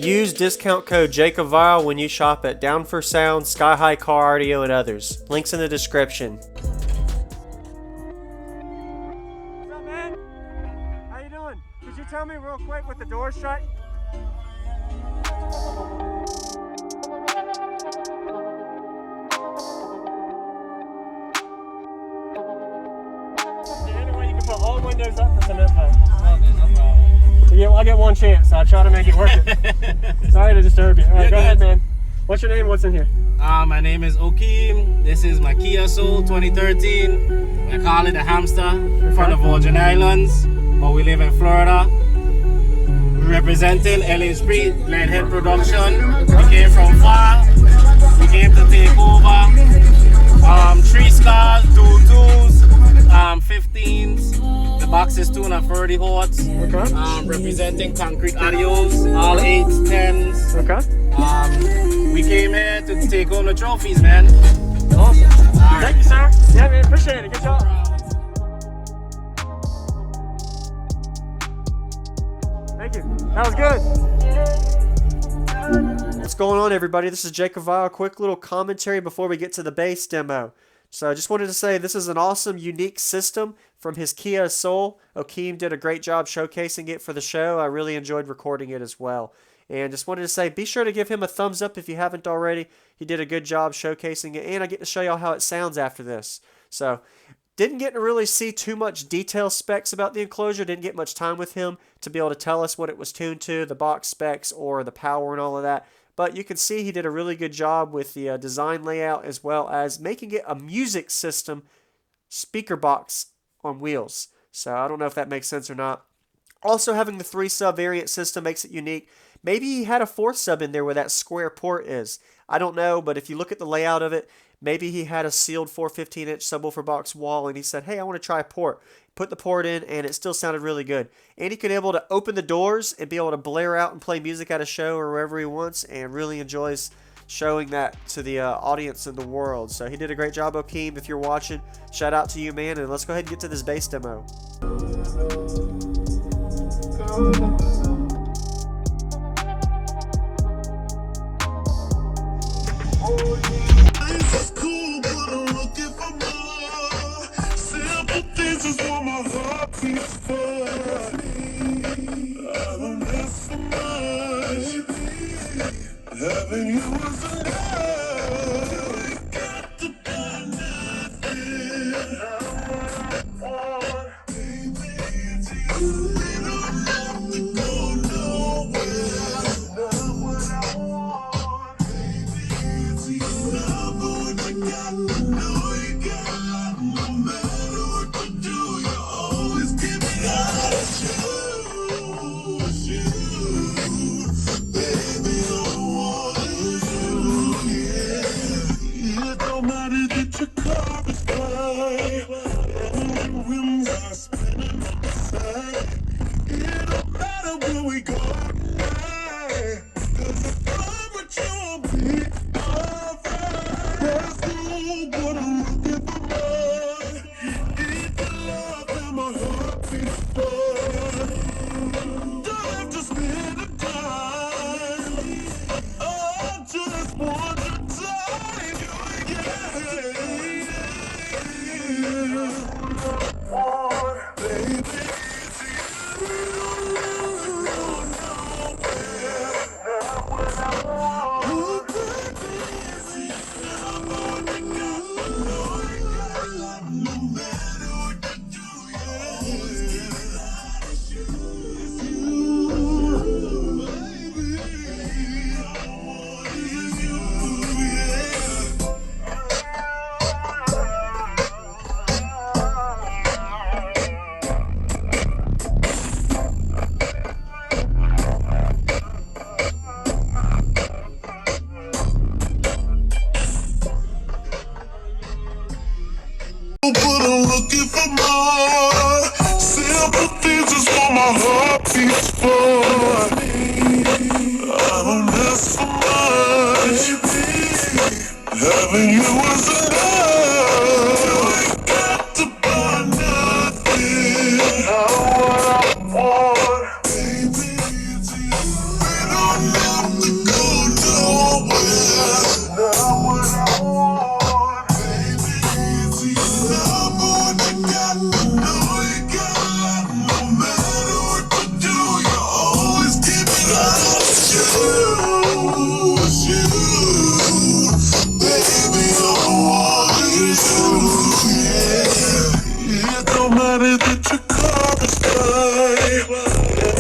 Use discount code JACOBVILE when you shop at Down for Sound, Sky High Car Audio, and others. Links in the description. What's up, man? How you doing? Could you tell me real quick with the door shut? Anyway, you can put all windows up for some info. Yeah, I'll get one chance, so I'll try to make it work. Sorry to disturb you. All right, go ahead, man. What's your name? What's in here? My name is Okem. This is my Kia Soul 2013. I call it a Hamster from the Virgin Islands, but we live in Florida. Representing LA Street, Leadhead Production. We came from far. We came to take over. 3 scars, 2 2s, 15s. The box is 230 horse. Okay. Representing Concrete Audios, all 8s, 10s. Okay. We came here to take home the trophies, man. Awesome. Thank you, sir. Yeah, man. Appreciate it. Good job. Thank you. That was good. What's going on, everybody? This is Jacob Vile. Quick little commentary before we get to the bass demo. So I just wanted to say this is an awesome, unique system from his Kia Soul. Okem did a great job showcasing it for the show. I really enjoyed recording it as well. And just wanted to say, be sure to give him a thumbs up if you haven't already. He did a good job showcasing it, and I get to show y'all how it sounds after this. So, didn't get to really see too much detail specs about the enclosure. Didn't get much time with him to be able to tell us what it was tuned to, the box specs, or the power and all of that. But you can see he did a really good job with the design layout, as well as making it a music system speaker box on wheels. So I don't know if that makes sense or not. Also, having the 3-sub variant system makes it unique. Maybe he had a 4th sub in there where that square port is. I don't know, but if you look at the layout of it, maybe he had a sealed 415-inch subwoofer box wall, and he said, hey, I want to try a port. Put the port in, and it still sounded really good. And he could be able to open the doors and be able to blare out and play music at a show or wherever he wants, and really enjoys showing that to the audience in the world. So he did a great job, Okem. If you're watching, shout out to you, man, and let's go ahead and get to this bass demo. Life is cool, but I'm looking for more. Simple things is what my heart beats for. I don't ask for much. Having you was enough. You ain't got to buy nothing. Baby, it's you. We don't have to go nowhere. Not what I want. It's you. Love what you got. I know you got. No matter what you do, you always keep me out of shoes. Baby, I want you. Yeah. It don't matter that your car is fine. And your rims are spinning on the side. It don't matter where we go tonight. 'Cause I promise you'll be alright. That's cool, but I'm looking for more. Need the love and my heart beats for. Don't have to spend the time. I just want your time. Yeah. Baby, it's you. But I'm looking for more. Simple things is what my heart beats for. I don't ask for much. Having you was enough. You ain't got to buy nothing. Not what I want. Baby, it's you. We don't know don't matter that your car is fine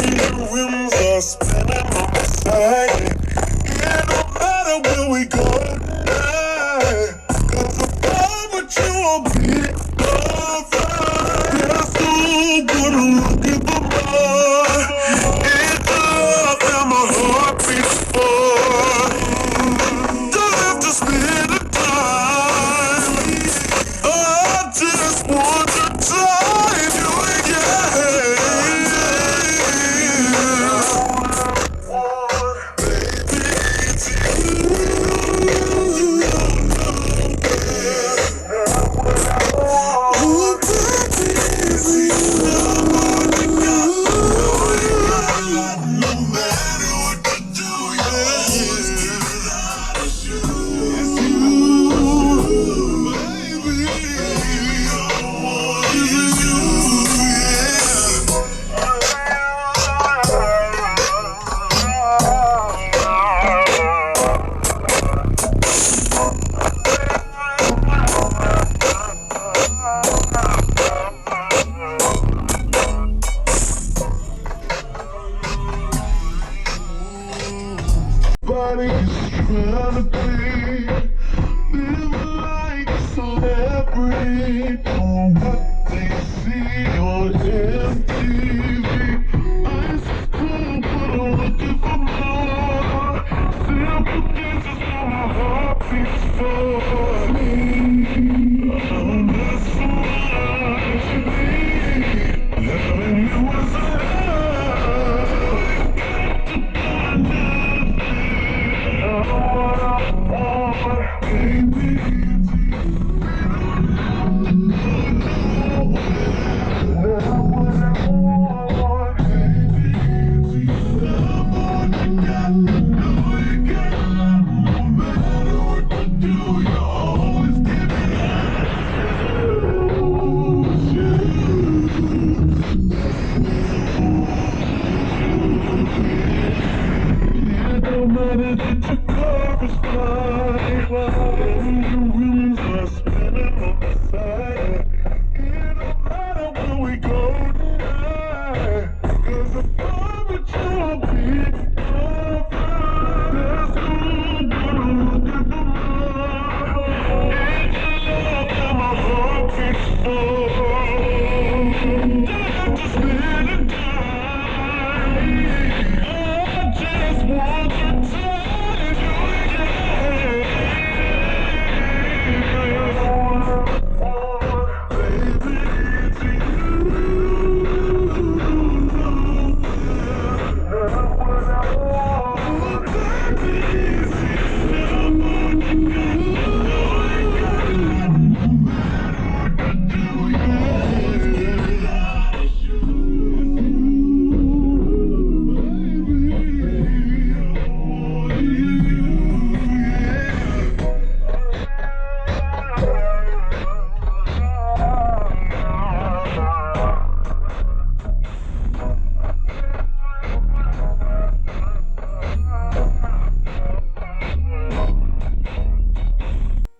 and your rims are spinning on the side. It don't matter where we go tonight, 'cause above what you will be over. There's no gonna look at the bar. It's the love that my heart beats for. Don't have to spend the time. I just want your time, you Everybody is trying to be live like a celebrity, doing what they see on MTV. Ice is cool, but I'm looking for more. Simple things is what my heart beats for. That's so much you need. Loving you was enough. No matter that your car is fine and your rims are spinning on the side. It don't matter where we go tonight, 'cause above it you'll be over. There's no gonna look at the bar. It's your love that my heart beats for. Don't have to spend a dime. I just want your time,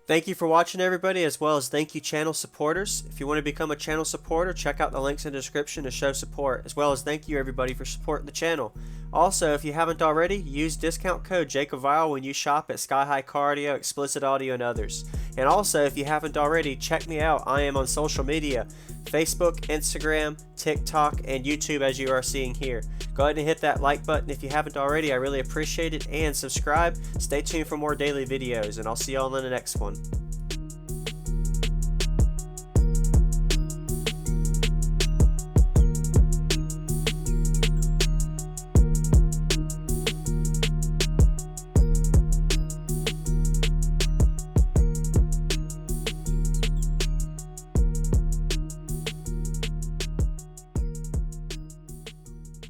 Thank you for watching, everybody, as well as thank you channel supporters. If you want to become a channel supporter, check out the links in the description to show support, as well as thank you everybody for supporting the channel. Also, if you haven't already, use discount code JACOBVILE when you shop at Sky High Car Audio, Explicit Audio, and others. And also, if you haven't already, check me out. I am on social media, Facebook, Instagram, TikTok, and YouTube, as you are seeing here. Go ahead and hit that like button if you haven't already. I really appreciate it. And subscribe. Stay tuned for more daily videos, and I'll see y'all in the next one.